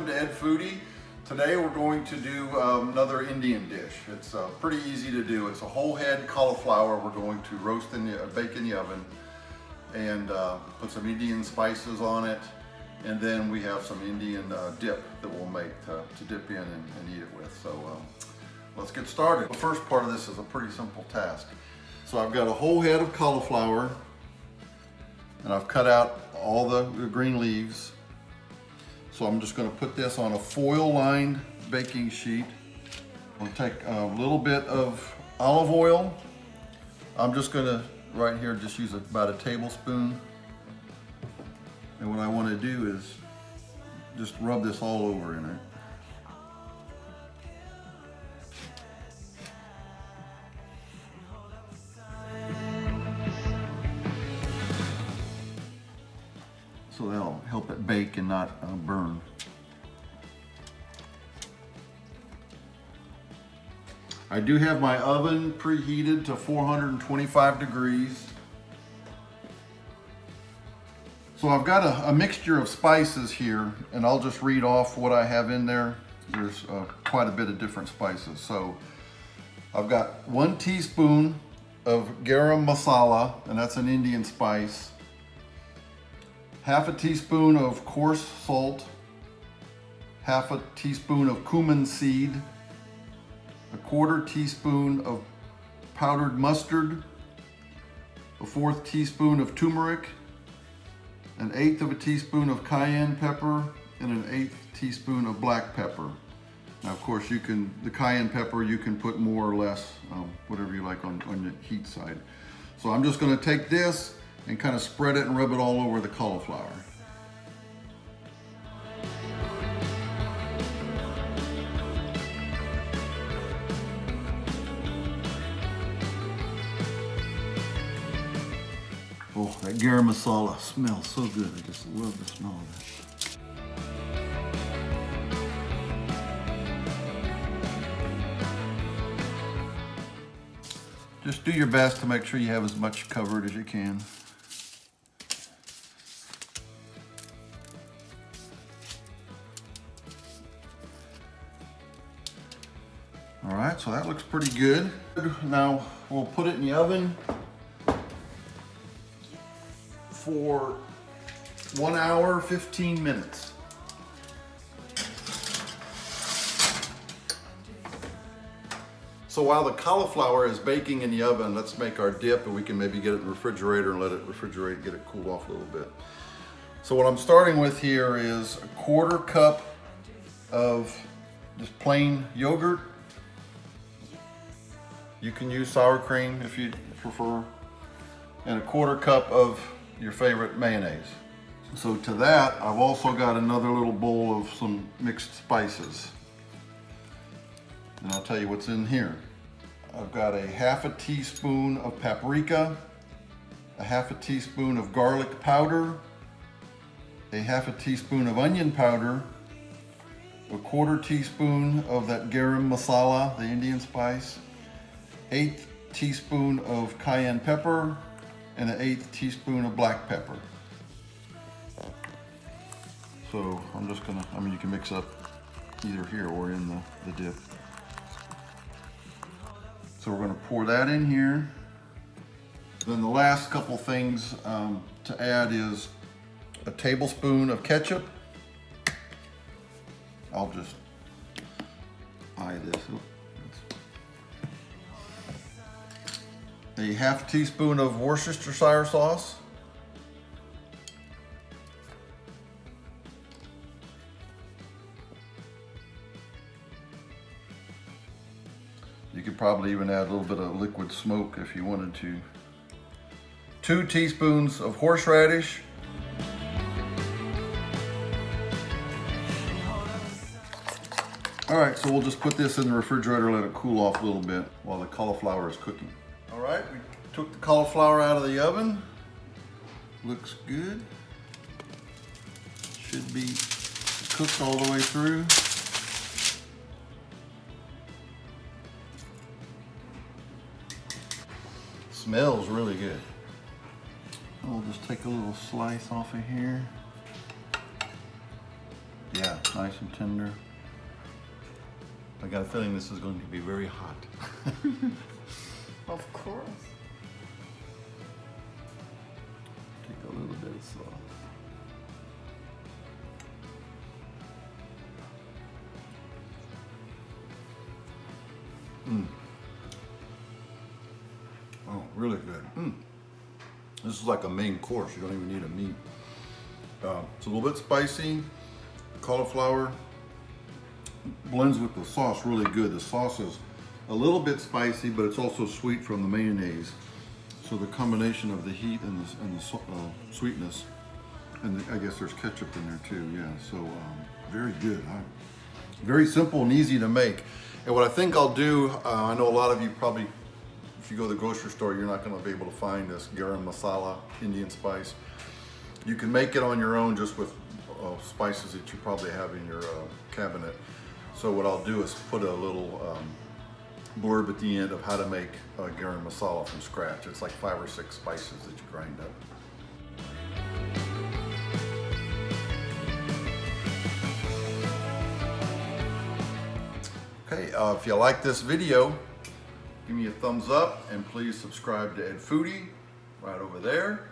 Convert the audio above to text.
welcome to Ed Foodie. Today we're going to do another Indian dish. It's pretty easy to do. It's a whole head cauliflower we're going to bake in the oven and put some Indian spices on it. And then we have some Indian dip that we'll make to dip in and eat it with. So let's get started. The first part of this is a pretty simple task. So I've got a whole head of cauliflower and I've cut out all the green leaves. So I'm just going to put this on a foil lined baking sheet. I'll take a little bit of olive oil. I'm just going to right here just use about a tablespoon. And what I want to do is just rub this all over in it. So that'll help it bake and not burn. I do have my oven preheated to 425 degrees. So I've got a mixture of spices here, and I'll just read off what I have in there. There's quite a bit of different spices. So I've got 1 teaspoon of garam masala, and that's an Indian spice. Half a teaspoon of coarse salt, half a teaspoon of cumin seed, a 1/4 teaspoon of powdered mustard, a 1/4 teaspoon of turmeric, an 1/8 of a teaspoon of cayenne pepper, and an 1/8 teaspoon of black pepper. Now, of course, the cayenne pepper, you can put more or less, whatever you like on the heat side. So I'm just gonna take this and kind of spread it and rub it all over the cauliflower. Oh, that garam masala smells so good. I just love the smell of that. Just do your best to make sure you have as much covered as you can. All right, so that looks pretty good. Now we'll put it in the oven for 1 hour, 15 minutes. So while the cauliflower is baking in the oven, let's make our dip, and we can maybe get it in the refrigerator and let it refrigerate, get it cooled off a little bit. So what I'm starting with here is a 1/4 cup of just plain yogurt. You can use sour cream if you prefer, and a 1/4 cup of your favorite mayonnaise. So to that, I've also got another little bowl of some mixed spices. And I'll tell you what's in here. I've got a 1/2 teaspoon of paprika, a 1/2 teaspoon of garlic powder, a 1/2 teaspoon of onion powder, a 1/4 teaspoon of that garam masala, the Indian spice, 1/8 teaspoon of cayenne pepper, and an 1/8 teaspoon of black pepper. So I'm just gonna, you can mix up either here or in the dip. So we're gonna pour that in here. Then the last couple things to add is a tablespoon of ketchup. I'll just eye this. A 1/2 teaspoon of Worcestershire sauce. You could probably even add a little bit of liquid smoke if you wanted to. 2 teaspoons of horseradish. All right, so we'll just put this in the refrigerator, let it cool off a little bit while the cauliflower is cooking. All right, we took the cauliflower out of the oven. Looks good. Should be cooked all the way through. Smells really good. I'll just take a little slice off of here. Yeah. Nice and tender. I got a feeling this is going to be very hot. Of course. Take a little bit of sauce. Oh, really good. This is like a main course. You don't even need a meat. It's a little bit spicy. Cauliflower blends with the sauce really good. The sauce is a little bit spicy, but it's also sweet from the mayonnaise. So the combination of the heat and the sweetness, and I guess there's ketchup in there too. Yeah, so very good. Very simple and easy to make. And what I think I'll do, I know a lot of you probably, if you go to the grocery store, you're not going to be able to find this garam masala, Indian spice. You can make it on your own just with spices that you probably have in your cabinet. So what I'll do is put a little blurb at the end of how to make garam masala from scratch. It's like 5 or 6 spices that you grind up. Okay, if you like this video, give me a thumbs up and please subscribe to Ed Foodie right over there.